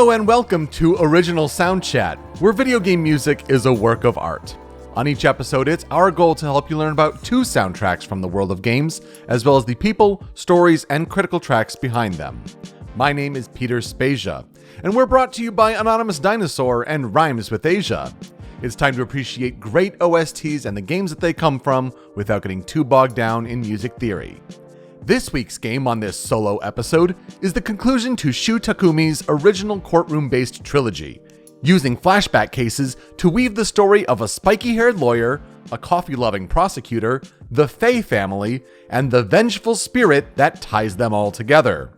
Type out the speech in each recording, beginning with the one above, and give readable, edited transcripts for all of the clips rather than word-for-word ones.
Hello and welcome to Original Soundchat, where video game music is a work of art. On each episode, it's our goal to help you learn about 2 soundtracks from the world of games, as well as the people, stories, and critical tracks behind them. My name is Peter Spezia, and we're brought to you by Anonymous Dinosaur and Rhymes with Asia. It's time to appreciate great OSTs and the games that they come from without getting too bogged down in music theory. This week's game on this solo episode is the conclusion to Shu Takumi's original courtroom-based trilogy, using flashback cases to weave the story of a spiky-haired lawyer, a coffee-loving prosecutor, the Faye family, and the vengeful spirit that ties them all together.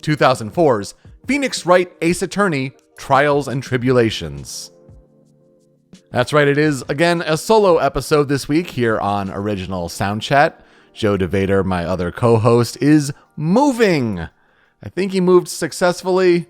2004's Phoenix Wright Ace Attorney, Trials and Tribulations. That's right, it is, again, a solo episode this week here on Original Soundchat. Joe DeVader, my other co-host, is moving. I think he moved successfully,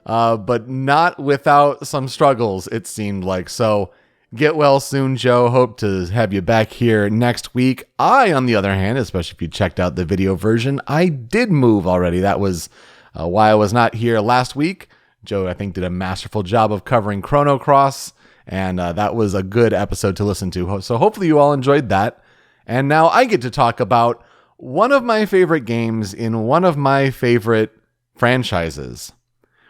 but not without some struggles, it seemed like. So get well soon, Joe. Hope to have you back here next week. I, on the other hand, especially if you checked out the video version, I did move already. That was why I was not here last week. Joe, I think, did a masterful job of covering Chrono Cross, and that was a good episode to listen to. So hopefully you all enjoyed that. And now I get to talk about one of my favorite games in one of my favorite franchises,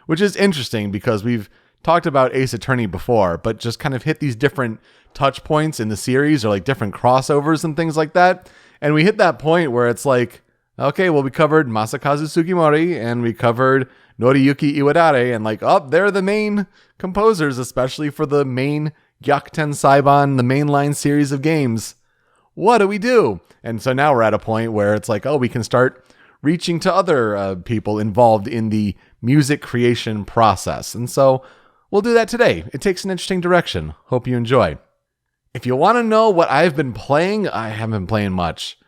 which is interesting because we've talked about Ace Attorney before, but just kind of hit these different touch points in the series or like different crossovers and things like that. And we hit that point where it's like, okay, well, we covered Masakazu Sugimori and we covered Noriyuki Iwadare, and like, oh, they're the main composers, especially for the main Gyakuten Saiban, the mainline series of games. What do we do? And so now we're at a point where it's like, oh, we can start reaching to other people involved in the music creation process. And so we'll do that today. It takes an interesting direction. Hope you enjoy. If you want to know what I've been playing, I haven't been playing much.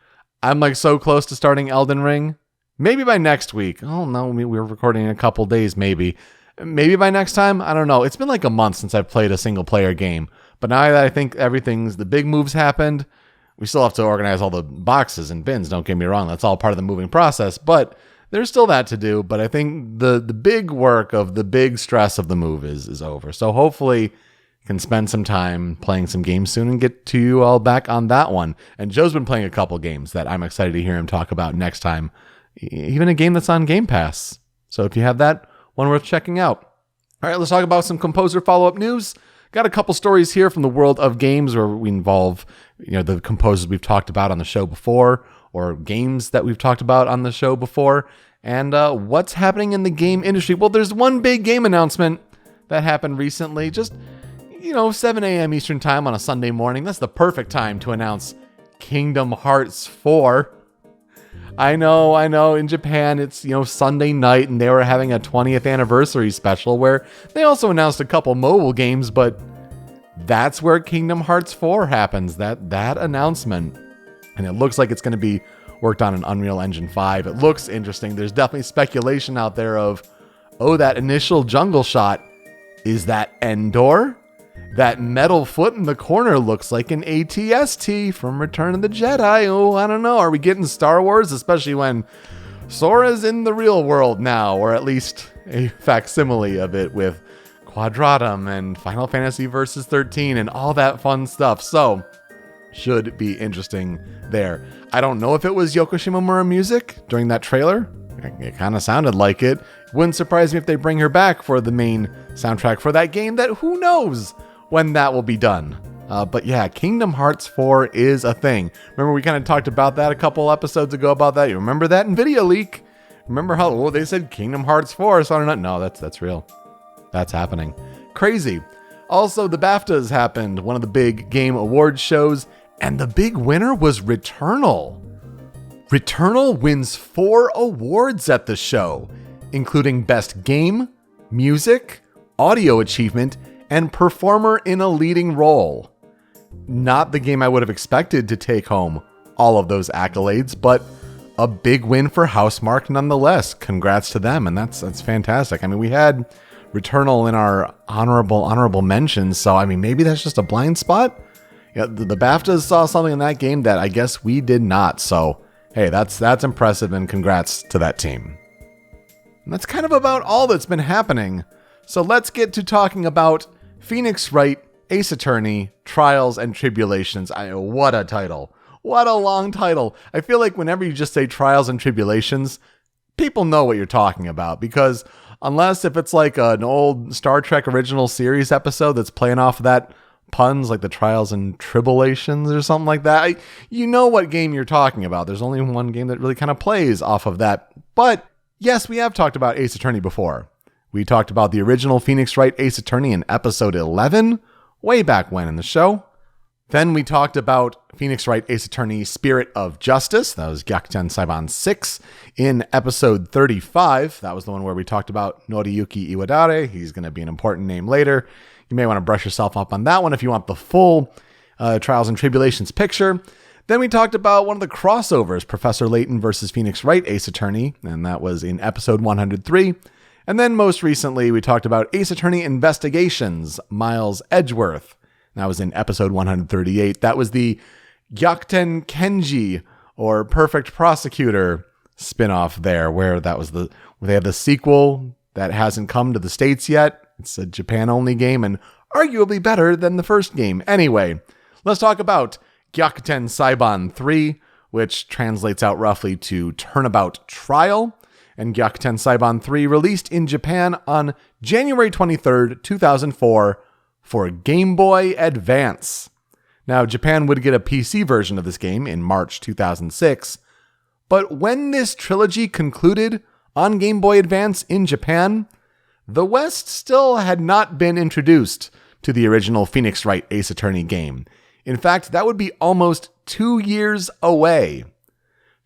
I'm like so close to starting Elden Ring. Maybe by next week. Oh no, we're recording in a couple days maybe. Maybe by next time. I don't know. It's been like a month since I've played a single player game. But now that I think the big moves happened, we still have to organize all the boxes and bins, don't get me wrong. That's all part of the moving process, but there's still that to do. But I think the big work of the big stress of the move is over. So hopefully you can spend some time playing some games soon and get to you all back on that one. And Joe's been playing a couple games that I'm excited to hear him talk about next time. Even a game that's on Game Pass. So if you have that, one worth checking out. All right, let's talk about some composer follow-up news. Got a couple stories here from the world of games where we involve, the composers we've talked about on the show before, or games that we've talked about on the show before, and what's happening in the game industry. Well, there's one big game announcement that happened recently, just, 7 a.m. Eastern time on a Sunday morning. That's the perfect time to announce Kingdom Hearts 4. I know, in Japan it's, Sunday night, and they were having a 20th anniversary special where they also announced a couple mobile games, but that's where Kingdom Hearts 4 happens, that announcement. And it looks like it's going to be worked on in Unreal Engine 5. It looks interesting. There's definitely speculation out there of, that initial jungle shot, is that Endor? That metal foot in the corner looks like an AT-ST from Return of the Jedi. Oh, I don't know. Are we getting Star Wars? Especially when Sora's in the real world now, or at least a facsimile of it with Quadratum and Final Fantasy Versus 13 and all that fun stuff. So, should be interesting there. I don't know if it was Yoko Shimomura music during that trailer. It kind of sounded like it. Wouldn't surprise me if they bring her back for the main soundtrack for that game that who knows when that will be done. But yeah, Kingdom Hearts 4 is a thing. Remember we kind of talked about that a couple episodes ago about that? You remember that in Video Leak? Remember how they said Kingdom Hearts 4? So I don't know. No, that's real. That's happening. Crazy. Also, the BAFTAs happened, one of the big game awards shows, and the big winner was Returnal. Returnal wins 4 awards at the show, including Best Game, Music, Audio Achievement, and Performer in a Leading Role. Not the game I would have expected to take home all of those accolades, but a big win for Housemarque nonetheless. Congrats to them, and that's fantastic. I mean, we had Returnal in our honorable mentions, so I mean, maybe that's just a blind spot. Yeah, the BAFTAs saw something in that game that I guess we did not, so hey, that's impressive, and congrats to that team. And that's kind of about all that's been happening So let's get to talking about Phoenix Wright, Ace Attorney, Trials and Tribulations. What a title. What a long title. I feel like whenever you just say Trials and Tribulations, people know what you're talking about, because unless if it's like an old Star Trek original series episode that's playing off of that puns, like the Trials and Tribulations or something like that, you know what game you're talking about. There's only one game that really kind of plays off of that. But yes, we have talked about Ace Attorney before. We talked about the original Phoenix Wright Ace Attorney in episode 11, way back when in the show. Then we talked about Phoenix Wright Ace Attorney Spirit of Justice. That was Gyakuten Saiban 6 in episode 35. That was the one where we talked about Noriyuki Iwadare. He's going to be an important name later. You may want to brush yourself up on that one if you want the full Trials and Tribulations picture. Then we talked about one of the crossovers, Professor Layton versus Phoenix Wright Ace Attorney, and that was in episode 103. And then most recently, we talked about Ace Attorney Investigations, Miles Edgeworth. That was in episode 138. That was the Gyakuten Kenji, or Perfect Prosecutor, spinoff there, where they have the sequel that hasn't come to the States yet. It's a Japan-only game and arguably better than the first game. Anyway, let's talk about Gyakuten Saiban 3, which translates out roughly to Turnabout Trial. And Gyakuten Saiban 3 released in Japan on January 23rd, 2004 for Game Boy Advance. Now, Japan would get a PC version of this game in March 2006, but when this trilogy concluded on Game Boy Advance in Japan, the West still had not been introduced to the original Phoenix Wright Ace Attorney game. In fact, that would be almost 2 years away.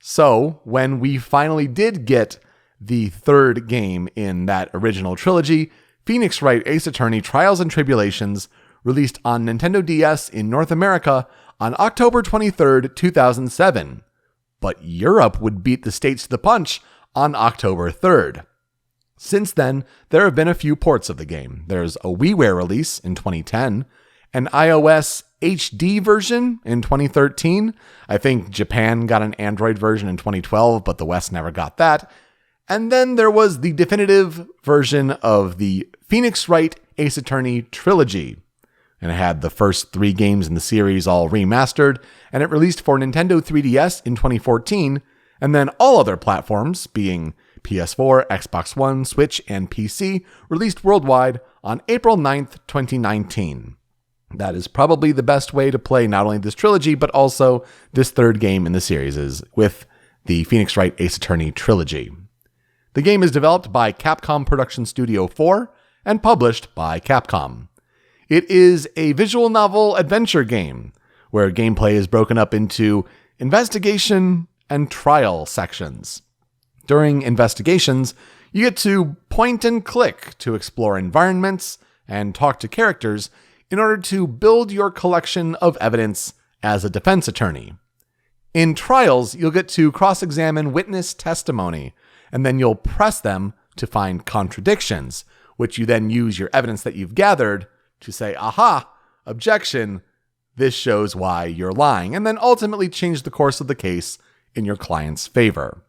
So, when we finally did get the third game in that original trilogy, Phoenix Wright Ace Attorney Trials and Tribulations, released on Nintendo DS in North America on October 23rd, 2007. But Europe would beat the States to the punch on October 3rd. Since then, there have been a few ports of the game. There's a WiiWare release in 2010, an iOS HD version in 2013. I think Japan got an Android version in 2012, but the West never got that. And then there was the definitive version of the Phoenix Wright Ace Attorney trilogy. And it had the first 3 games in the series all remastered, and it released for Nintendo 3DS in 2014, and then all other platforms, being PS4, Xbox One, Switch, and PC, released worldwide on April 9th, 2019. That is probably the best way to play not only this trilogy, but also this third game in the series, is with the Phoenix Wright Ace Attorney trilogy. The game is developed by Capcom Production Studio 4 and published by Capcom. It is a visual novel adventure game where gameplay is broken up into investigation and trial sections. During investigations, you get to point and click to explore environments and talk to characters in order to build your collection of evidence as a defense attorney. In trials, you'll get to cross-examine witness testimony, and then you'll press them to find contradictions, which you then use your evidence that you've gathered to say, aha, objection, this shows why you're lying, and then ultimately change the course of the case in your client's favor.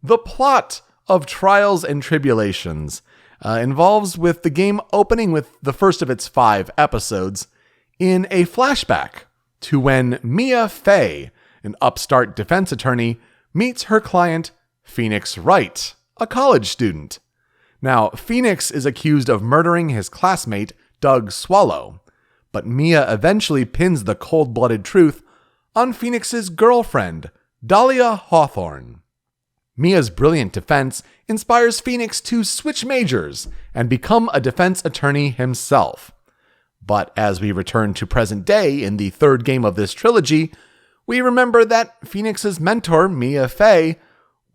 The plot of Trials and Tribulations involves with the game opening with the first of its 5 episodes in a flashback to when Mia Fey, an upstart defense attorney, meets her client Phoenix Wright, a college student. Now, Phoenix is accused of murdering his classmate, Doug Swallow, but Mia eventually pins the cold-blooded truth on Phoenix's girlfriend, Dahlia Hawthorne. Mia's brilliant defense inspires Phoenix to switch majors and become a defense attorney himself. But as we return to present day in the third game of this trilogy, we remember that Phoenix's mentor, Mia Fey,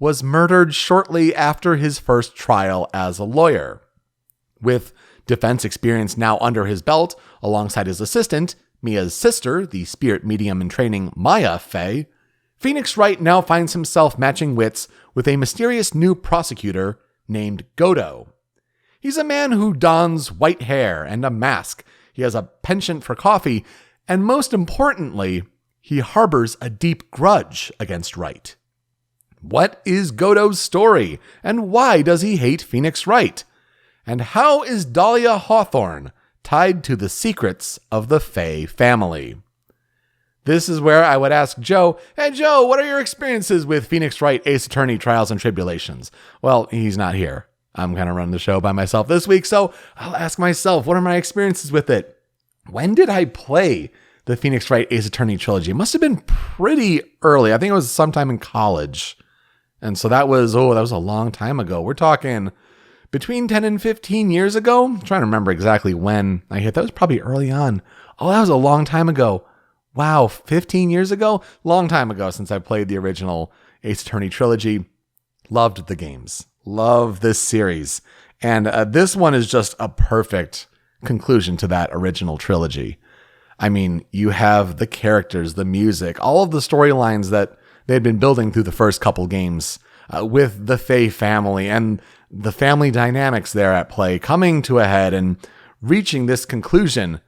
was murdered shortly after his first trial as a lawyer. With defense experience now under his belt, alongside his assistant, Mia's sister, the spirit medium in training Maya Fey, Phoenix Wright now finds himself matching wits with a mysterious new prosecutor named Godo. He's a man who dons white hair and a mask, he has a penchant for coffee, and most importantly, he harbors a deep grudge against Wright. What is Godo's story, and why does he hate Phoenix Wright? And how is Dahlia Hawthorne tied to the secrets of the Fae family? This is where I would ask Joe, hey Joe, what are your experiences with Phoenix Wright, Ace Attorney, Trials and Tribulations? Well, he's not here. I'm kind of running the show by myself this week, so I'll ask myself, what are my experiences with it? When did I play the Phoenix Wright Ace Attorney trilogy? It must have been pretty early. I think it was sometime in college. And so that was a long time ago. We're talking between 10 and 15 years ago. I'm trying to remember exactly when I hit. That was probably early on. Oh, that was a long time ago. Wow, 15 years ago? Long time ago since I played the original Ace Attorney trilogy. Loved the games. Love this series. And this one is just a perfect conclusion to that original trilogy. I mean, you have the characters, the music, all of the storylines that they had been building through the first couple games with the Fae family and the family dynamics there at play coming to a head and reaching this conclusion.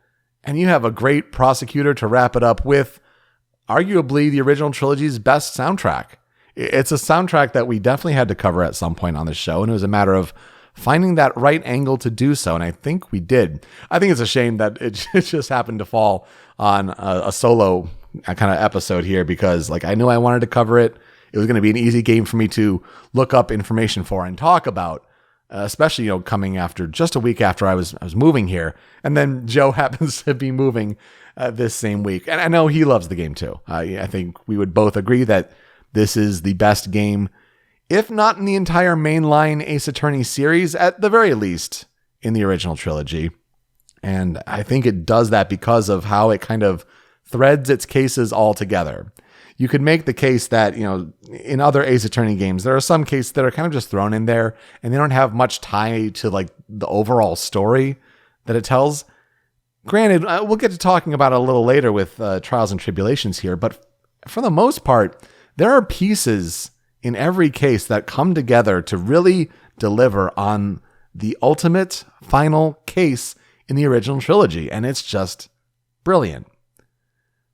And you have a great prosecutor to wrap it up with arguably the original trilogy's best soundtrack. It's a soundtrack that we definitely had to cover at some point on the show, and it was a matter of finding that right angle to do so, and I think we did. I think it's a shame that it just happened to fall on a solo kind of episode here because I knew I wanted to cover it. It was going to be an easy game for me to look up information for and talk about, especially, coming after just a week after I was moving here. And then Joe happens to be moving this same week. And I know he loves the game too. I think we would both agree that this is the best game, if not in the entire mainline Ace Attorney series, at the very least in the original trilogy. And I think it does that because of how it kind of threads its cases all together. You could make the case that, in other Ace Attorney games, there are some cases that are kind of just thrown in there and they don't have much tie to the overall story that it tells. Granted, we'll get to talking about it a little later with Trials and Tribulations here, but for the most part, there are pieces in every case that come together to really deliver on the ultimate final case in the original trilogy, and it's just brilliant.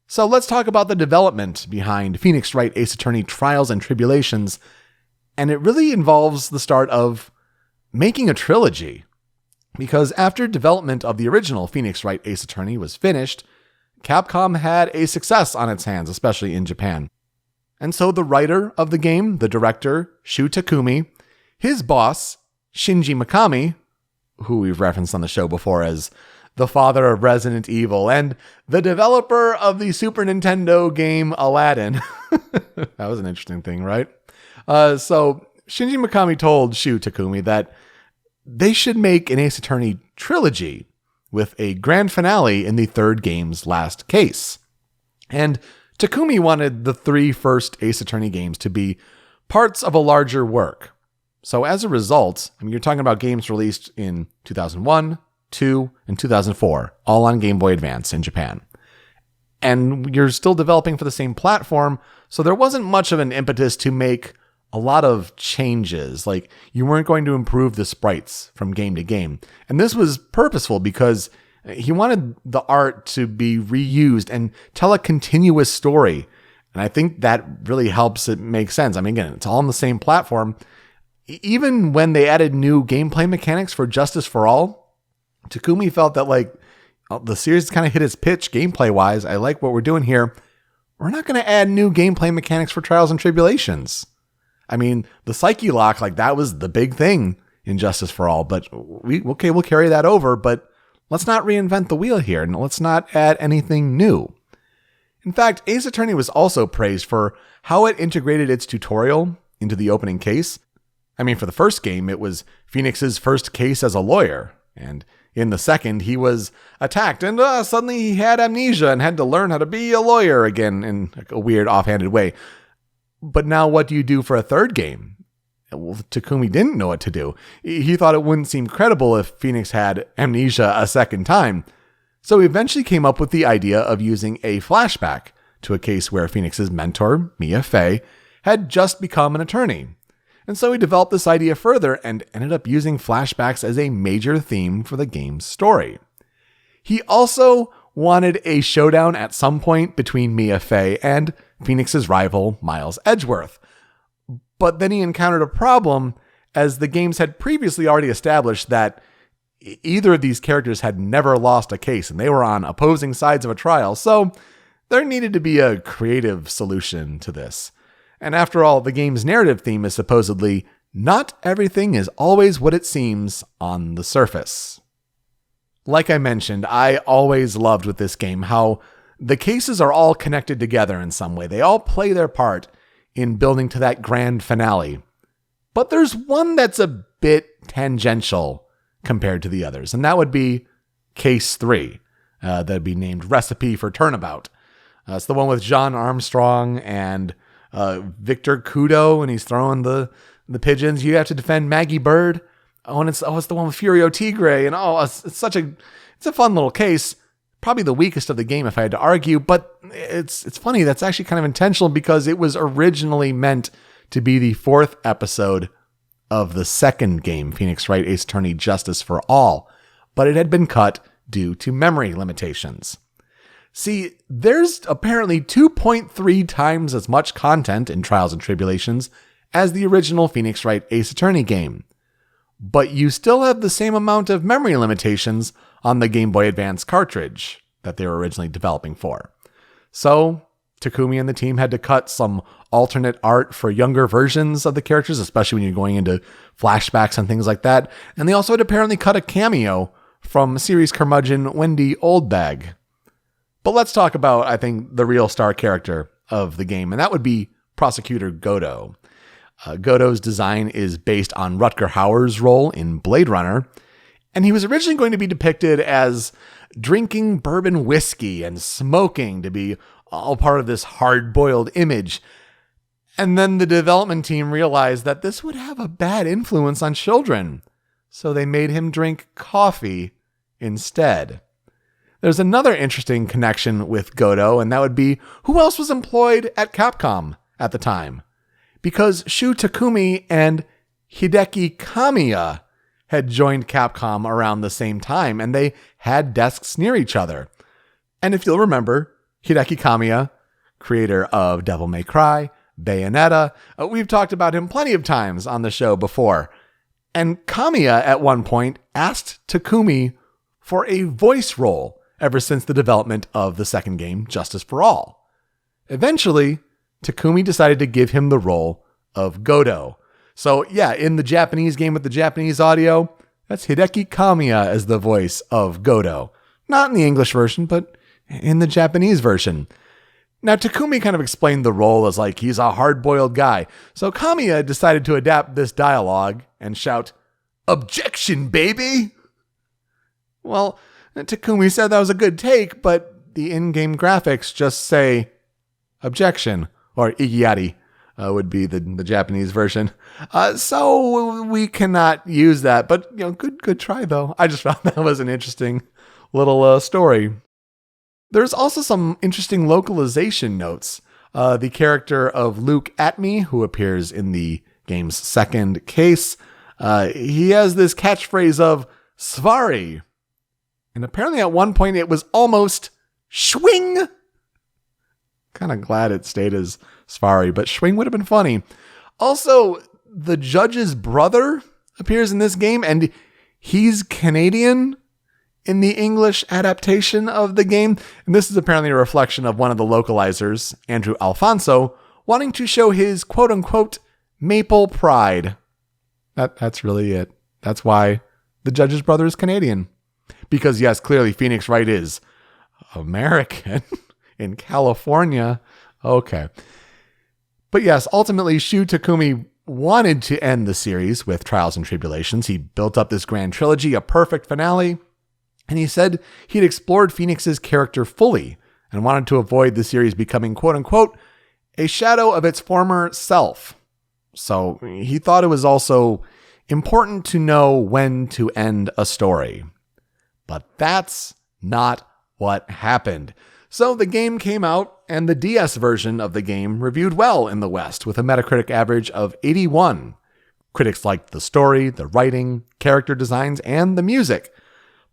So let's talk about the development behind Phoenix Wright Ace Attorney Trials and Tribulations, and it really involves the start of making a trilogy. Because after development of the original Phoenix Wright Ace Attorney was finished, Capcom had a success on its hands, especially in Japan. And so the writer of the game, the director, Shu Takumi, his boss, Shinji Mikami, who we've referenced on the show before as the father of Resident Evil, and the developer of the Super Nintendo game Aladdin. That was an interesting thing, right? So Shinji Mikami told Shu Takumi that they should make an Ace Attorney trilogy with a grand finale in the third game's last case. And Takumi wanted the three first Ace Attorney games to be parts of a larger work. So as a result, you're talking about games released in 2001, 2, and 2004, all on Game Boy Advance in Japan. And you're still developing for the same platform, so there wasn't much of an impetus to make a lot of changes. You weren't going to improve the sprites from game to game. And this was purposeful because he wanted the art to be reused and tell a continuous story. And I think that really helps it make sense. Again, it's all on the same platform. Even when they added new gameplay mechanics for Justice for All, Takumi felt that the series kind of hit its pitch gameplay-wise. I like what we're doing here. We're not going to add new gameplay mechanics for Trials and Tribulations. The Psyche Lock, that was the big thing in Justice for All, but we'll carry that over, but let's not reinvent the wheel here, and let's not add anything new. In fact, Ace Attorney was also praised for how it integrated its tutorial into the opening case. For the first game, it was Phoenix's first case as a lawyer, and in the second, he was attacked, and suddenly he had amnesia and had to learn how to be a lawyer again in a weird, offhanded way. But now what do you do for a third game? Well, Takumi didn't know what to do. He thought it wouldn't seem credible if Phoenix had amnesia a second time. So he eventually came up with the idea of using a flashback to a case where Phoenix's mentor, Mia Fey, had just become an attorney. And so he developed this idea further and ended up using flashbacks as a major theme for the game's story. He also wanted a showdown at some point between Mia Fey and Phoenix's rival, Miles Edgeworth. But then he encountered a problem, as the games had previously already established that either of these characters had never lost a case and they were on opposing sides of a trial, so there needed to be a creative solution to this. And after all, the game's narrative theme is supposedly, not everything is always what it seems on the surface. Like I mentioned, I always loved with this game how the cases are all connected together in some way. They all play their part in building to that grand finale. But there's one that's a bit tangential compared to the others, and that would be Case 3. That'd be named Recipe for Turnabout. It's the one with John Armstrong and Victor Kudo, and he's throwing the pigeons. You have to defend Maggie Bird. And it's the one with Furio Tigre, and it's a fun little case. Probably the weakest of the game if I had to argue, but it's funny. That's actually kind of intentional because it was originally meant to be the 4th episode of the second game, Phoenix Wright Ace Attorney Justice for All, but it had been cut due to memory limitations. See, there's apparently 2.3 times as much content in Trials and Tribulations as the original Phoenix Wright Ace Attorney game, but you still have the same amount of memory limitations on the Game Boy Advance cartridge that they were originally developing for. So Takumi and the team had to cut some alternate art for younger versions of the characters, especially when you're going into flashbacks and things like that. And they also had to apparently cut a cameo from series curmudgeon Wendy Oldbag. But let's talk about, I think, the real star character of the game, and that would be Prosecutor Godo. Godo's design is based on Rutger Hauer's role in Blade Runner, and he was originally going to be depicted as drinking bourbon whiskey and smoking to be all part of this hard-boiled image. And then the development team realized that this would have a bad influence on children, so they made him drink coffee instead. There's another interesting connection with Godo, and that would be who else was employed at Capcom at the time. Because Shu Takumi and Hideki Kamiya had joined Capcom around the same time, and they had desks near each other. And if you'll remember, Hideki Kamiya, creator of Devil May Cry, Bayonetta, we've talked about him plenty of times on the show before. And Kamiya at one point asked Takumi for a voice role ever since the development of the second game, Justice for All. Eventually, Takumi decided to give him the role of Godo. So yeah, in the Japanese game with the Japanese audio, that's Hideki Kamiya as the voice of Godo. Not in the English version, but in the Japanese version. Now, Takumi kind of explained the role as like he's a hard-boiled guy. So Kamiya decided to adapt this dialogue and shout, "Objection, baby!" Well, Takumi said that was a good take, but the in-game graphics just say objection, or igiyari would be the Japanese version. So we cannot use that, but good try though. I just found that was an interesting little story. There's also some interesting localization notes. The character of Luke Atme, who appears in the game's second case, he has this catchphrase of Svari. And apparently at one point it was almost Schwing. Kind of glad it stayed as Svari, but Schwing would have been funny. Also, the judge's brother appears in this game, and he's Canadian in the English adaptation of the game. And this is apparently a reflection of one of the localizers, Andrew Alfonso, wanting to show his quote-unquote maple pride. That's really it. That's why the judge's brother is Canadian. Because yes, clearly Phoenix Wright is American in California. Okay. But yes, ultimately Shu Takumi wanted to end the series with Trials and Tribulations. He built up this grand trilogy, a perfect finale, and he said he'd explored Phoenix's character fully and wanted to avoid the series becoming quote-unquote a shadow of its former self. So he thought it was also important to know when to end a story. But that's not what happened. So the game came out, and the DS version of the game reviewed well in the West with a Metacritic average of 81. Critics liked the story, the writing, character designs, and the music.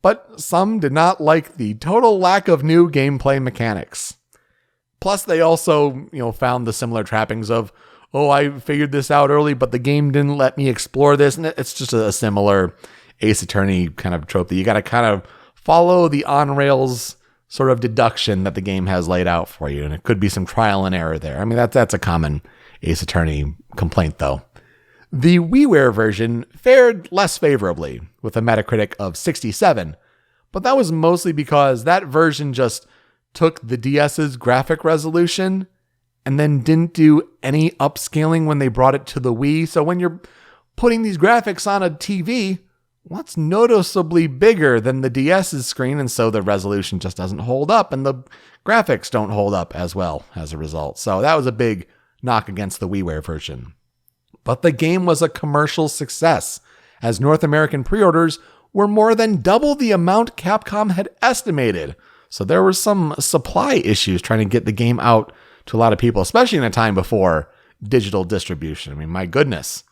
But some did not like the total lack of new gameplay mechanics. Plus, they also, found the similar trappings of, I figured this out early, but the game didn't let me explore this. And it's just a similar Ace Attorney kind of trope that you got to kind of follow the on-rails sort of deduction that the game has laid out for you. And it could be some trial and error there. I mean, that's a common Ace Attorney complaint, though. The WiiWare version fared less favorably, with a Metacritic of 67, but that was mostly because that version just took the DS's graphic resolution and then didn't do any upscaling when they brought it to the Wii. So when you're putting these graphics on a TV, well, it's noticeably bigger than the DS's screen, and so the resolution just doesn't hold up, and the graphics don't hold up as well as a result. So that was a big knock against the WiiWare version. But the game was a commercial success, as North American pre-orders were more than double the amount Capcom had estimated. So there were some supply issues trying to get the game out to a lot of people, especially in a time before digital distribution. I mean, my goodness.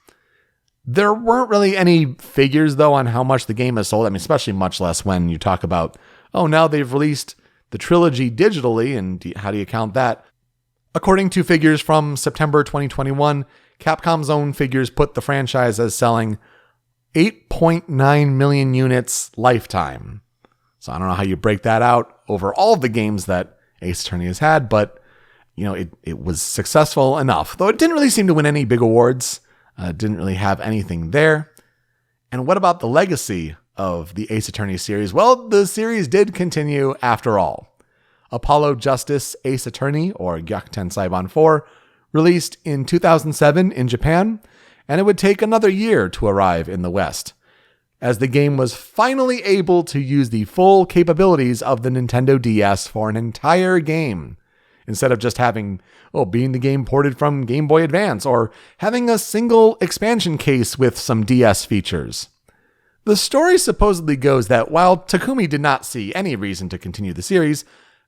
There weren't really any figures, though, on how much the game has sold. I mean, especially much less when you talk about, oh, now they've released the trilogy digitally, and how do you count that? According to figures from September 2021, Capcom's own figures put the franchise as selling 8.9 million units lifetime. So I don't know how you break that out over all of the games that Ace Attorney has had, but it was successful enough. Though it didn't really seem to win any big awards. Didn't really have anything there. And what about the legacy of the Ace Attorney series? Well, the series did continue after all. Apollo Justice Ace Attorney, or Gyakuten Saiban 4, released in 2007 in Japan, and it would take another year to arrive in the West, as the game was finally able to use the full capabilities of the Nintendo DS for an entire game, instead of just having, being the game ported from Game Boy Advance, or having a single expansion case with some DS features. The story supposedly goes that while Takumi did not see any reason to continue the series,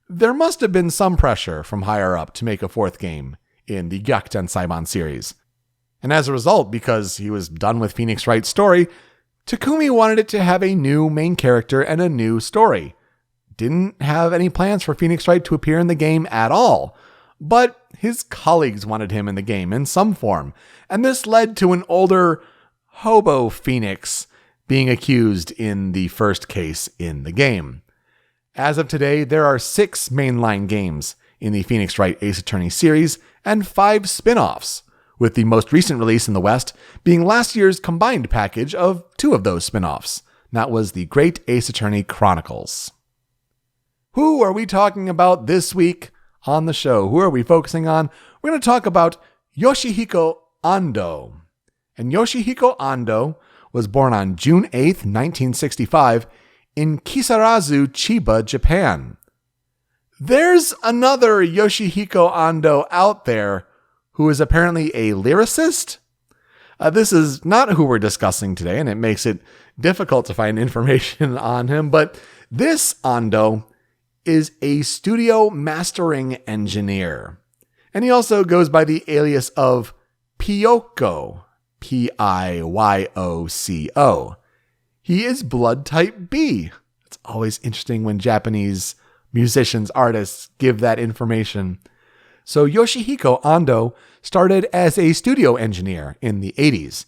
there must have been some pressure from higher up to make a fourth game in the Gyakuten Saiban series. And as a result, because he was done with Phoenix Wright's story, Takumi wanted it to have a new main character and a new story. Didn't have any plans for Phoenix Wright to appear in the game at all, but his colleagues wanted him in the game in some form, and this led to an older hobo Phoenix being accused in the first case in the game. As of today, there are 6 mainline games in the Phoenix Wright Ace Attorney series and 5 spin-offs, with the most recent release in the West being last year's combined package of 2 of those spin-offs. That was the Great Ace Attorney Chronicles. Who are we talking about this week on the show? Who are we focusing on? We're going to talk about Yoshihiko Ando. And Yoshihiko Ando was born on June 8th, 1965, in Kisarazu, Chiba, Japan. There's another Yoshihiko Ando out there who is apparently a lyricist. This is not who we're discussing today, and it makes it difficult to find information on him, but this Ando is a studio mastering engineer. And he also goes by the alias of Piyoko, Piyoko. He is blood type B. It's always interesting when Japanese musicians, artists give that information. So Yoshihiko Ando started as a studio engineer in the 80s,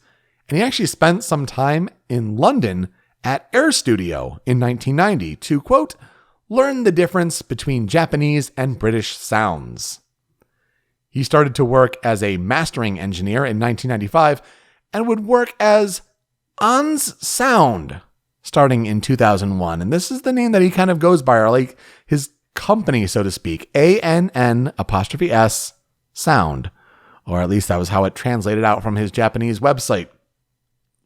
and he actually spent some time in London at Air Studio in 1990 to, quote, learn the difference between Japanese and British sounds. He started to work as a mastering engineer in 1995 and would work as Ans Sound starting in 2001. And this is the name that he kind of goes by, or like his company, so to speak, ANN''S Sound. Or at least that was how it translated out from his Japanese website.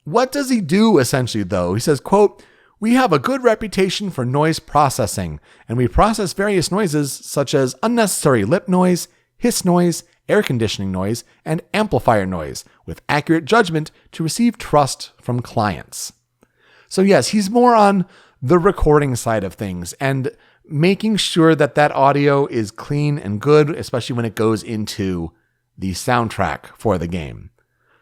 What does he do essentially though? He says, quote, we have a good reputation for noise processing, and we process various noises such as unnecessary lip noise, hiss noise, air conditioning noise, and amplifier noise with accurate judgment to receive trust from clients. So yes, he's more on the recording side of things and making sure that that audio is clean and good, especially when it goes into the soundtrack for the game.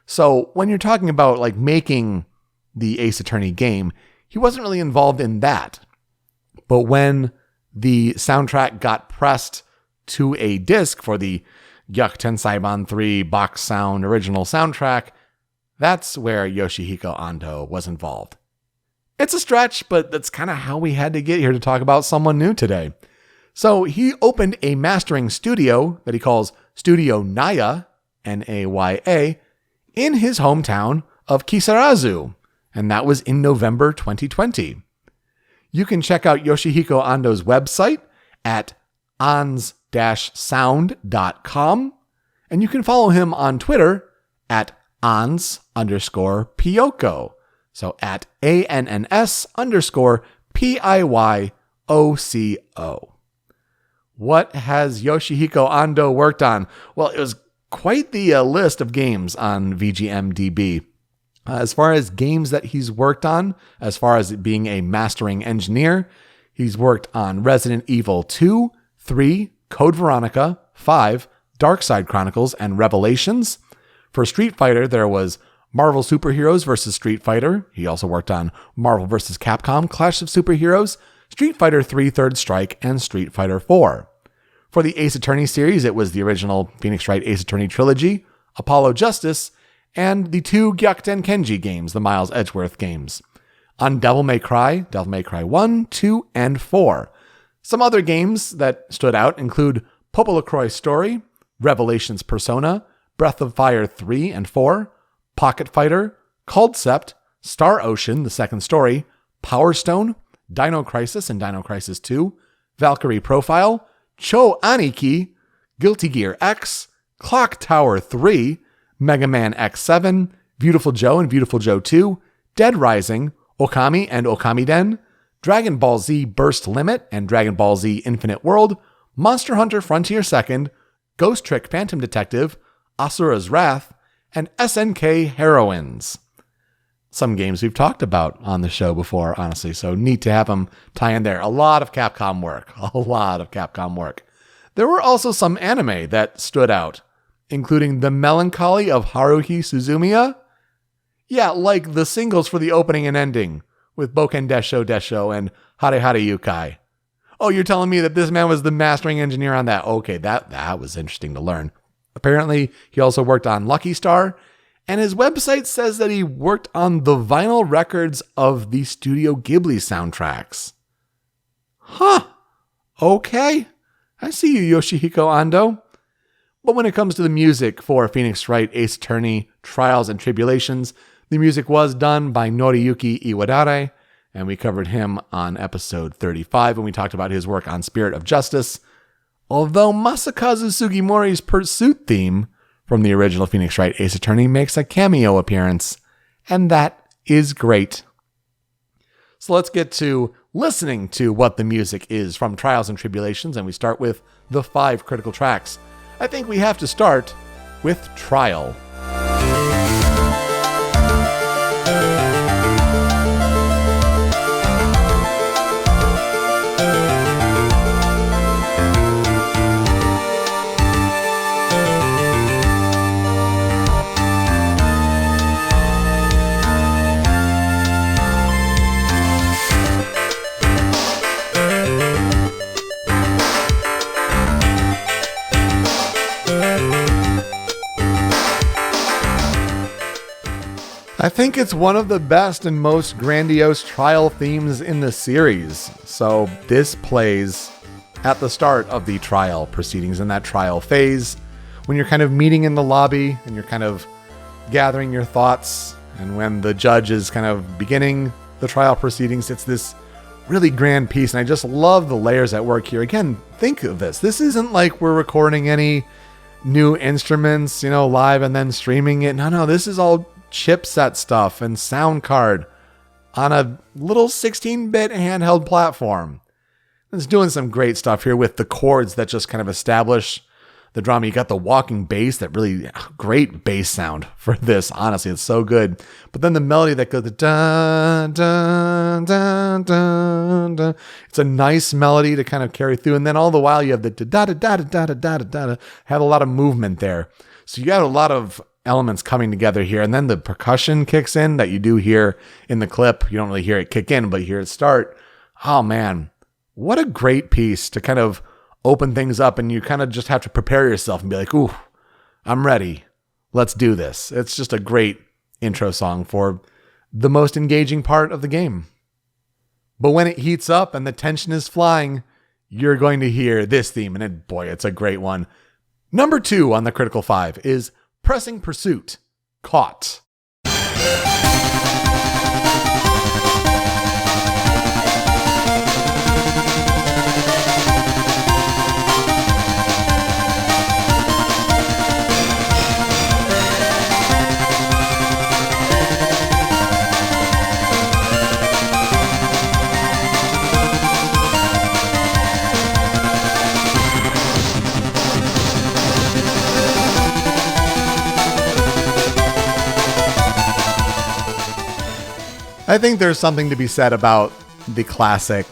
So when you're talking about like making the Ace Attorney game, he wasn't really involved in that. But when the soundtrack got pressed to a disc for the Gyakuten Saiban 3 box sound original soundtrack, that's where Yoshihiko Ando was involved. It's a stretch, but that's kind of how we had to get here to talk about someone new today. So he opened a mastering studio that he calls Studio Naya, Naya, in his hometown of Kisarazu, and that was in November 2020. You can check out Yoshihiko Ando's website at ans-sound.com, and you can follow him on Twitter at ans_Piyoko. So at ANNS_PIYOCO. What has Yoshihiko Ando worked on? Well, it was quite the list of games on VGMDB. As far as games that he's worked on, as far as being a mastering engineer, he's worked on Resident Evil 2, 3, Code Veronica, 5, Darkside Chronicles, and Revelations. For Street Fighter, there was Marvel Superheroes vs. Street Fighter. He also worked on Marvel vs. Capcom, Clash of Superheroes, Street Fighter 3 Third Strike, and Street Fighter 4. For the Ace Attorney series, it was the original Phoenix Wright Ace Attorney trilogy, Apollo Justice, and the 2 Gyakuten Kenji games, the Miles Edgeworth games. On Devil May Cry 1, 2, and 4. Some other games that stood out include Popolacroix Story, Revelations Persona, Breath of Fire 3 and 4, Pocket Fighter, Culdcept, Star Ocean, the second story, Power Stone, Dino Crisis and Dino Crisis 2, Valkyrie Profile, Cho Aniki, Guilty Gear X, Clock Tower 3, Mega Man X7, Beautiful Joe and Beautiful Joe 2, Dead Rising, Okami and Okamiden, Dragon Ball Z Burst Limit and Dragon Ball Z Infinite World, Monster Hunter Frontier 2nd, Ghost Trick Phantom Detective, Asura's Wrath, and SNK Heroines. Some games we've talked about on the show before, honestly, so neat to have them tie in there. A lot of Capcom work. There were also some anime that stood out, including The Melancholy of Haruhi Suzumiya. Yeah, like the singles for the opening and ending, with Boken Desho and Hare Hare Yukai. Oh, you're telling me that this man was the mastering engineer on that? Okay, that was interesting to learn. Apparently, he also worked on Lucky Star, and his website says that he worked on the vinyl records of the Studio Ghibli soundtracks. Huh. Okay. I see you, Yoshihiko Ando. But when it comes to the music for Phoenix Wright Ace Attorney, Trials and Tribulations, the music was done by Noriyuki Iwadare, and we covered him on episode 35 when we talked about his work on Spirit of Justice. Although Masakazu Sugimori's Pursuit theme from the original Phoenix Wright Ace Attorney makes a cameo appearance, and that is great. So let's get to listening to what the music is from Trials and Tribulations, and we start with the 5 critical tracks. I think we have to start with Trial. I think it's one of the best and most grandiose trial themes in the series. So this plays at the start of the trial proceedings, in that trial phase, when you're kind of meeting in the lobby and you're kind of gathering your thoughts, and when the judge is kind of beginning the trial proceedings. It's this really grand piece, and I just love the layers at work here. Again, think of this. This isn't like we're recording any new instruments, live and then streaming it. No, this is all chipset stuff and sound card on a little 16-bit handheld platform. It's doing some great stuff here with the chords that just kind of establish the drama. You got the walking bass, that really great bass sound for this. Honestly, it's so good. But then the melody that goes dun dun dun dun dun. It's a nice melody to kind of carry through, and then all the while you have the da da da da da da da da. Have a lot of movement there. So you got a lot of elements coming together here, and then the percussion kicks in that you do hear in the clip. You don't really hear it kick in, but you hear it start. Oh man, what a great piece to kind of open things up, and you kind of just have to prepare yourself and be like, ooh, I'm ready. Let's do this. It's just a great intro song for the most engaging part of the game. But when it heats up and the tension is flying, you're going to hear this theme, and boy, it's a great one. Number 2 on the Critical 5 is Pressing Pursuit, Caught. I think there's something to be said about the classic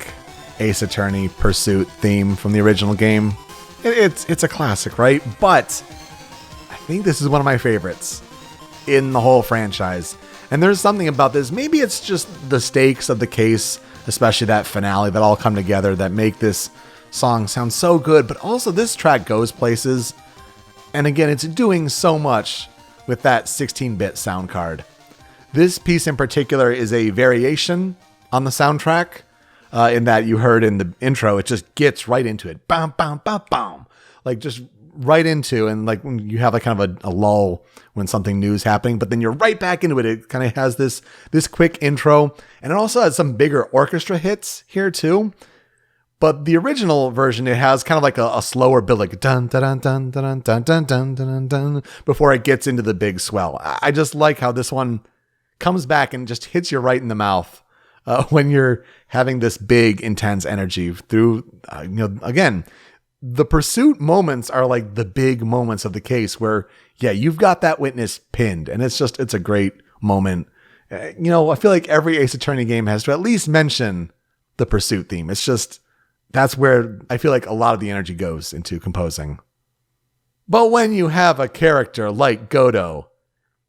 Ace Attorney Pursuit theme from the original game. It's a classic, right? But I think this is one of my favorites in the whole franchise. And there's something about this. Maybe it's just the stakes of the case, especially that finale, that all come together that make this song sound so good. But also this track goes places. And again, it's doing so much with that 16-bit sound card. This piece in particular is a variation on the soundtrack in that you heard in the intro. It just gets right into it. Bam, bam, bam, bam. Like just right into, and like when you have like kind of a lull when something new is happening, but then you're right back into it. It kind of has this quick intro, and it also has some bigger orchestra hits here too. But the original version, it has kind of like a slower build, like dun dun dun dun dun dun dun dun dun, before it gets into the big swell. I just like how this one comes back and just hits you right in the mouth when you're having this big, intense energy through, again, the pursuit moments are like the big moments of the case where, yeah, you've got that witness pinned, and it's a great moment. I feel like every Ace Attorney game has to at least mention the pursuit theme. It's just, that's where I feel like a lot of the energy goes into composing. But when you have a character like Godot,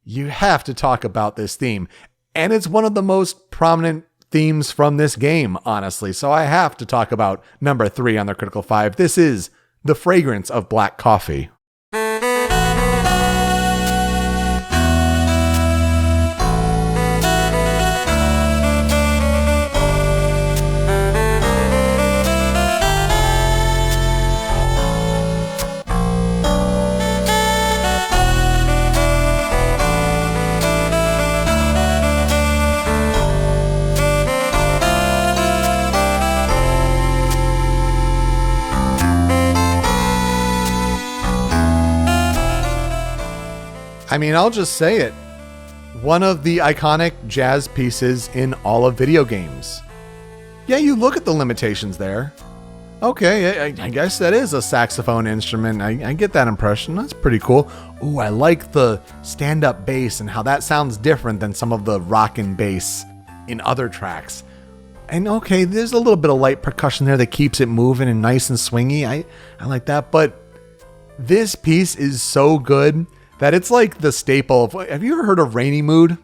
you have to talk about this theme. And it's one of the most prominent themes from this game, honestly. So I have to talk about number 3 on the Critical 5. This is The Fragrance of Black Coffee. I mean, I'll just say it. One of the iconic jazz pieces in all of video games. Yeah, you look at the limitations there. Okay, I guess that is a saxophone instrument. I get that impression. That's pretty cool. Ooh, I like the stand-up bass and how that sounds different than some of the rockin' bass in other tracks. And okay, there's a little bit of light percussion there that keeps it moving and nice and swingy. I like that. But this piece is so good that it's like the staple of, have you ever heard of Rainy Mood?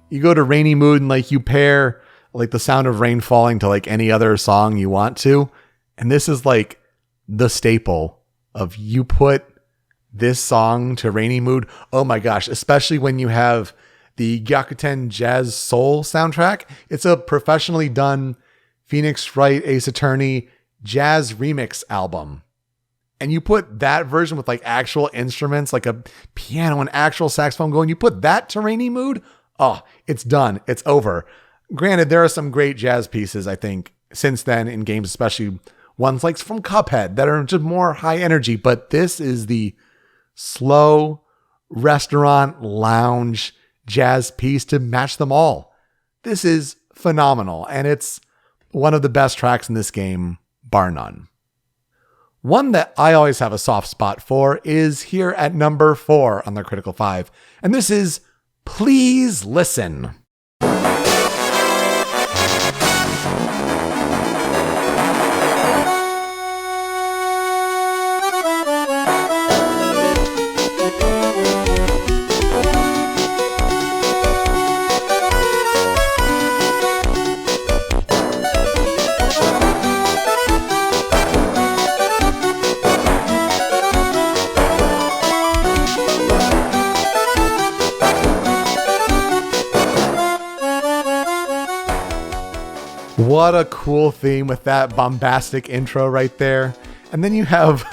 You go to Rainy Mood and like you pair like the sound of rain falling to like any other song you want to. And this is like the staple of, you put this song to Rainy Mood. Oh my gosh. Especially when you have the Gyakuten Jazz Soul soundtrack. It's a professionally done Phoenix Wright Ace Attorney jazz remix album. And you put that version with like actual instruments, like a piano and actual saxophone going, you put that to Rainy Mood. Oh, it's done. It's over. Granted, there are some great jazz pieces, I think, since then in games, especially ones like from Cuphead that are just more high energy. But this is the slow restaurant lounge jazz piece to match them all. This is phenomenal. And it's one of the best tracks in this game, bar none. One that I always have a soft spot for is here at number 4 on the Critical 5. And this is Please Listen. What a cool theme with that bombastic intro right there. And then you have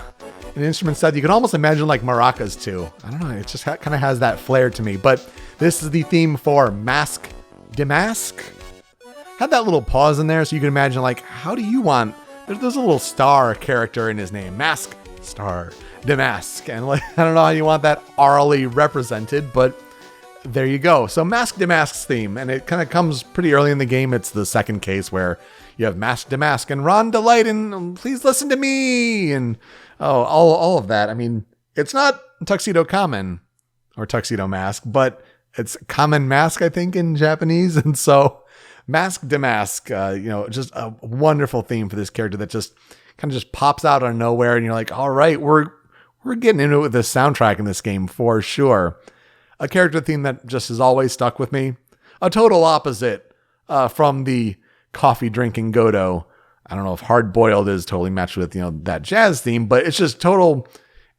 an instrument set you can almost imagine like maracas too. I don't know, it just kind of has that flair to me. But this is the theme for Masque de Masque. Had that little pause in there so you can imagine like, how do you want, there's a little star character in his name, Masque Star de Masque. And like, I don't know how you want that orally represented, but there you go. So Masque de Masque's theme, and it kind of comes pretty early in the game. It's the second case where you have Masque de Masque and Ron Delight and Please Listen to Me and all of that. I mean, it's not Tuxedo Common or Tuxedo Mask, but it's Common Mask, I think, in Japanese. And so Masque de Masque, just a wonderful theme for this character that just kind of just pops out of nowhere. And you're like, all right, we're getting into it with this soundtrack in this game for sure. A character theme that just has always stuck with me. A total opposite from the coffee drinking Godot. I don't know if Hard Boiled is totally matched with, that jazz theme, but it's just total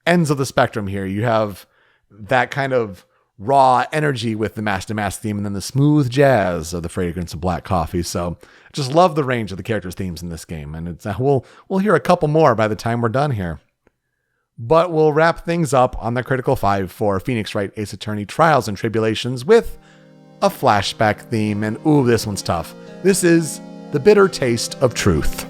ends of the spectrum here. You have that kind of raw energy with the Masque de Masque theme and then the smooth jazz of the fragrance of black coffee. So I just love the range of the characters' themes in this game. And it's we'll hear a couple more by the time we're done here. But we'll wrap things up on the Critical 5 for Phoenix Wright Ace Attorney Trials and Tribulations with a flashback theme. And ooh, this one's tough. This is The Bitter Taste of Truth.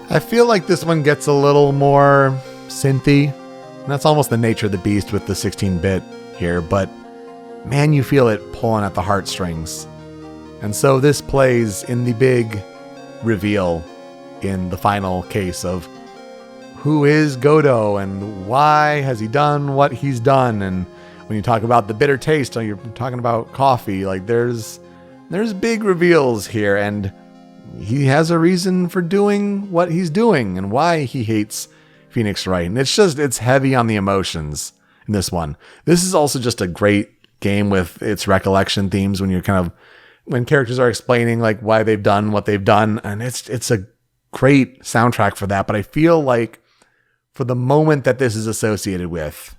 I feel like this one gets a little more synthy, and that's almost the nature of the beast with the 16-bit here, but man, you feel it pulling at the heartstrings. And so this plays in the big reveal in the final case of who is Godot and why has he done what he's done. And when you talk about the bitter taste, you're talking about coffee, like there's big reveals here, and he has a reason for doing what he's doing and why he hates Phoenix Wright. And it's heavy on the emotions in this one. This is also just a great game with its recollection themes when when characters are explaining like why they've done what they've done. And it's a great soundtrack for that. But I feel like for the moment that this is associated with,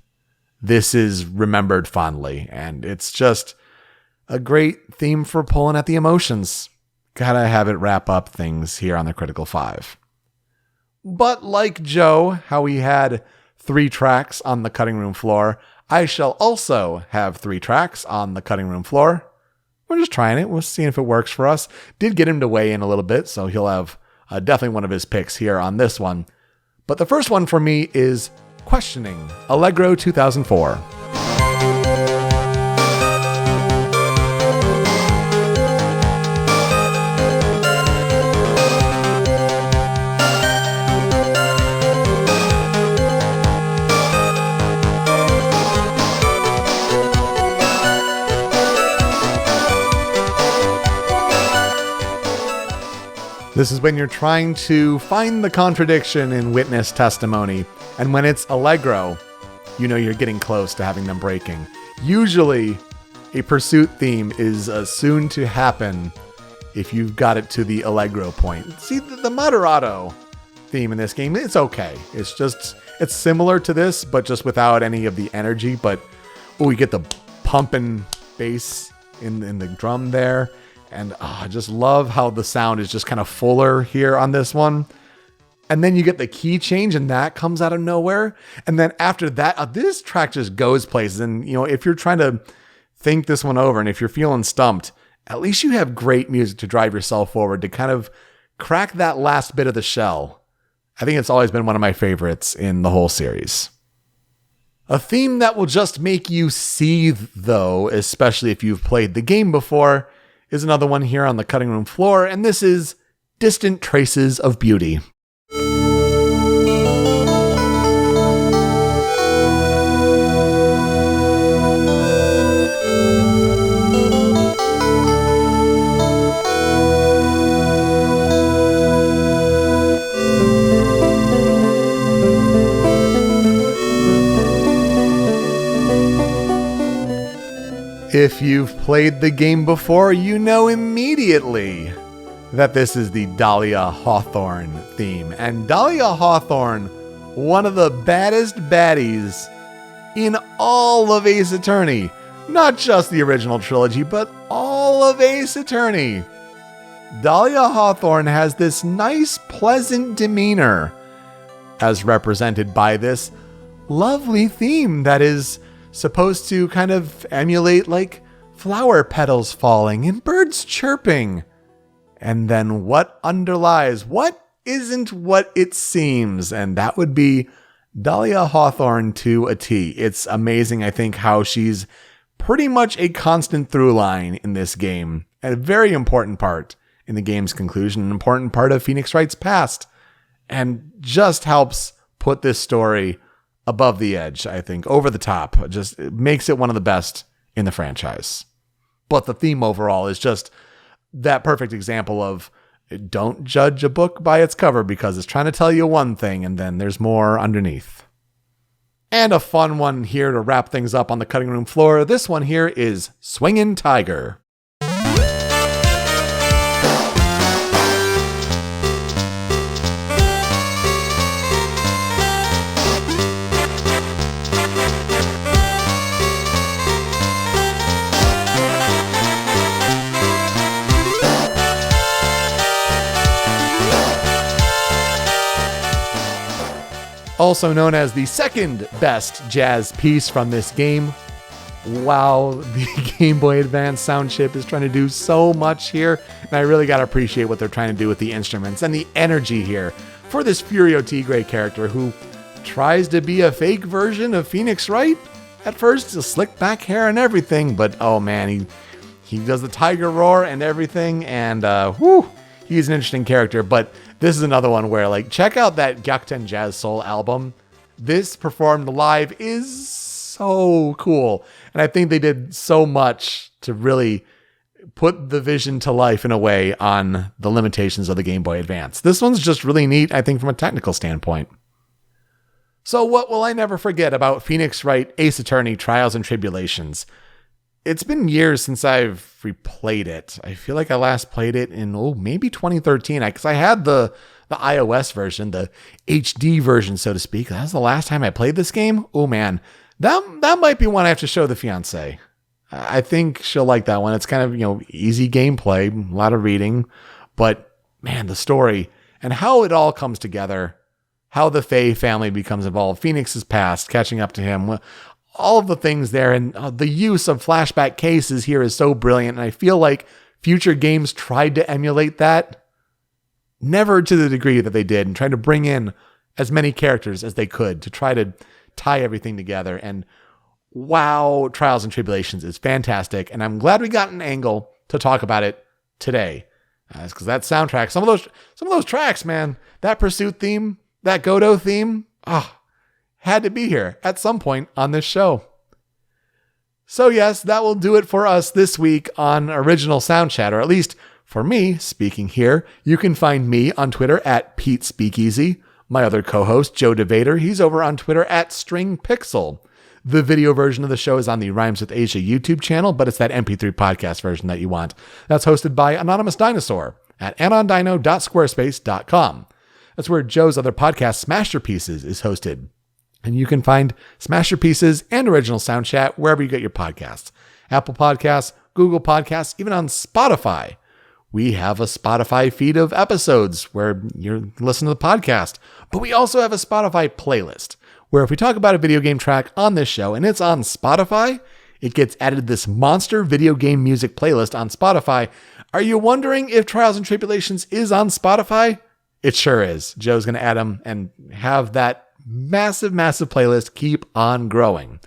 this is remembered fondly. And it's just a great theme for pulling at the emotions. Gotta have it wrap up things here on the Critical 5. But like Joe, how he had 3 tracks on the cutting room floor, I shall also have 3 tracks on the cutting room floor. We're just trying it. We'll see if it works for us. Did get him to weigh in a little bit, so he'll have definitely one of his picks here on this one. But the first one for me is Questioning, Allegro 2004. This is when you're trying to find the contradiction in witness testimony. And when it's Allegro, you're getting close to having them breaking. Usually, a pursuit theme is soon to happen if you've got it to the Allegro point. See, the Moderato theme in this game, it's okay. It's similar to this, but just without any of the energy. But, you get the pumping bass in the drum there. And I just love how the sound is just kind of fuller here on this one. And then you get the key change and that comes out of nowhere. And then after that, this track just goes places. And, if you're trying to think this one over and if you're feeling stumped, at least you have great music to drive yourself forward to kind of crack that last bit of the shell. I think it's always been one of my favorites in the whole series. A theme that will just make you seethe, though, especially if you've played the game before, is another one here on the cutting room floor, and this is Distant Traces of Beauty. If you've played the game before, you know immediately that this is the Dahlia Hawthorne theme. And Dahlia Hawthorne, one of the baddest baddies in all of Ace Attorney. Not just the original trilogy, but all of Ace Attorney. Dahlia Hawthorne has this nice, pleasant demeanor, as represented by this lovely theme that is supposed to kind of emulate like flower petals falling and birds chirping. And then what underlies what isn't what it seems, and that would be Dahlia Hawthorne to a T. It's amazing, I think, how she's pretty much a constant through line in this game, and a very important part in the game's conclusion, an important part of Phoenix Wright's past, and just helps put this story above the edge, I think, over the top. Just makes it one of the best in the franchise. But the theme overall is just that perfect example of don't judge a book by its cover because it's trying to tell you one thing and then there's more underneath. And a fun one here to wrap things up on the cutting room floor. This one here is Swingin' Tiger. Also known as the second best jazz piece from this game. Wow, the Game Boy Advance sound chip is trying to do so much here, and I really gotta appreciate what they're trying to do with the instruments and the energy here for this Furio Tigre character who tries to be a fake version of Phoenix Wright. At first, the slick back hair and everything, but oh man, he does the tiger roar and everything, and he's an interesting character. But this is another one where, like, check out that Gyakuten Jazz Soul album. This performed live is so cool. And I think they did so much to really put the vision to life in a way on the limitations of the Game Boy Advance. This one's just really neat, I think, from a technical standpoint. So what will I never forget about Phoenix Wright Ace Attorney Trials and Tribulations? It's been years since I've replayed it. I feel like I last played it in, maybe 2013. Because I had the iOS version, the HD version, so to speak. That was the last time I played this game. Oh, man. That might be one I have to show the fiance. I think she'll like that one. It's kind of, easy gameplay, a lot of reading. But, man, the story and how it all comes together, how the Faye family becomes involved, Phoenix's past, catching up to him, all of the things there, and the use of flashback cases here is so brilliant, and I feel like future games tried to emulate that, never to the degree that they did, and tried to bring in as many characters as they could to try to tie everything together. And wow, Trials and Tribulations is fantastic, and I'm glad we got an angle to talk about it today, because that soundtrack, some of those tracks, man, that Pursuit theme, that Godot theme, had to be here at some point on this show. So yes, that will do it for us this week on Original Soundchat, or at least for me speaking here. You can find me on Twitter at Pete Speakeasy. My other co-host, Joe DeVader, he's over on Twitter at StringPixel. The video version of the show is on the Rhymes with Asia YouTube channel, but it's that MP3 podcast version that you want. That's hosted by Anonymous Dinosaur at anondino.squarespace.com. That's where Joe's other podcast, Smasherpieces, is hosted. And you can find Smasherpieces and Original Soundchat wherever you get your podcasts. Apple Podcasts, Google Podcasts, even on Spotify. We have a Spotify feed of episodes where you're listening to the podcast. But we also have a Spotify playlist where if we talk about a video game track on this show and it's on Spotify, it gets added to this monster video game music playlist on Spotify. Are you wondering if Trials and Tribulations is on Spotify? It sure is. Joe's going to add them and have that massive playlist keep on growing.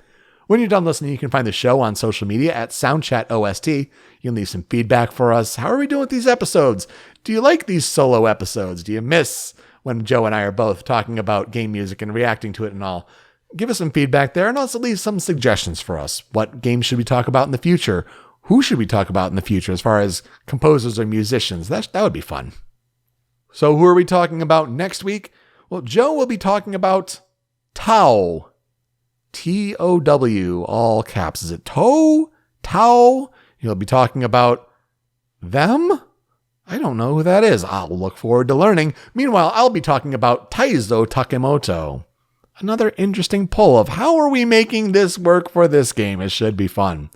When you're done listening, you can find the show on social media at Soundchat OST. You can leave some feedback for us. How are we doing with these episodes? Do you like these solo episodes? Do you miss when Joe and I are both talking about game music and reacting to it and all? Give us some feedback there, and also leave some suggestions for us. What games should we talk about in the future? Who should we talk about in the future as far as composers or musicians? That would be fun. So who are we talking about next week? Well, Joe will be talking about Tau. T-O-W, all caps. Is it Toe? Tao. He'll be talking about them? I don't know who that is. I'll look forward to learning. Meanwhile, I'll be talking about Taizo Takemoto. Another interesting pull of how are we making this work for this game? It should be fun.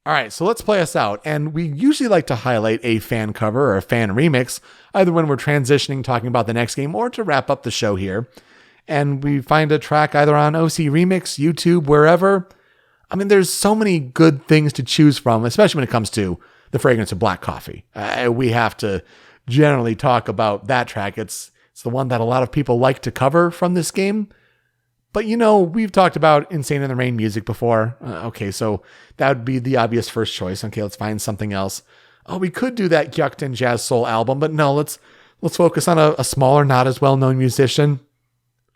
All right, so let's play us out. And we usually like to highlight a fan cover or a fan remix, either when we're transitioning, talking about the next game, or to wrap up the show here. And we find a track either on OC Remix, YouTube, wherever. I mean, there's so many good things to choose from, especially when it comes to The Fragrance of Black Coffee. We have to generally talk about that track. It's the one that a lot of people like to cover from this game. But we've talked about Insane in the Rain music before. Okay, so that would be the obvious first choice. Okay, let's find something else. Oh, we could do that Gyuckton Jazz Soul album, but no, let's focus on a smaller, not as well-known musician.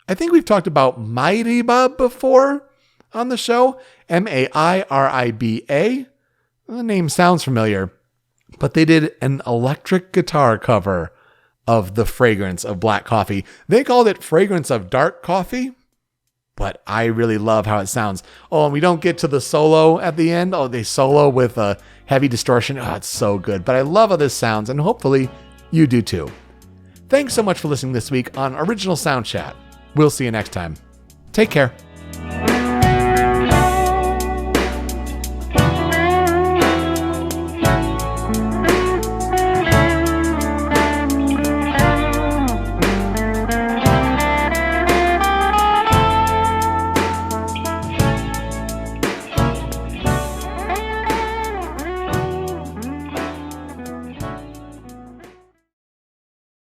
I think we've talked about Mairiba before on the show. Mairiba. The name sounds familiar, but they did an electric guitar cover of The Fragrance of Black Coffee. They called it Fragrance of Dark Coffee, but I really love how it sounds. Oh, and we don't get to the solo at the end. Oh, they solo with a heavy distortion. Oh, it's so good. But I love how this sounds, and hopefully you do too. Thanks so much for listening this week on Original Soundchat. We'll see you next time. Take care.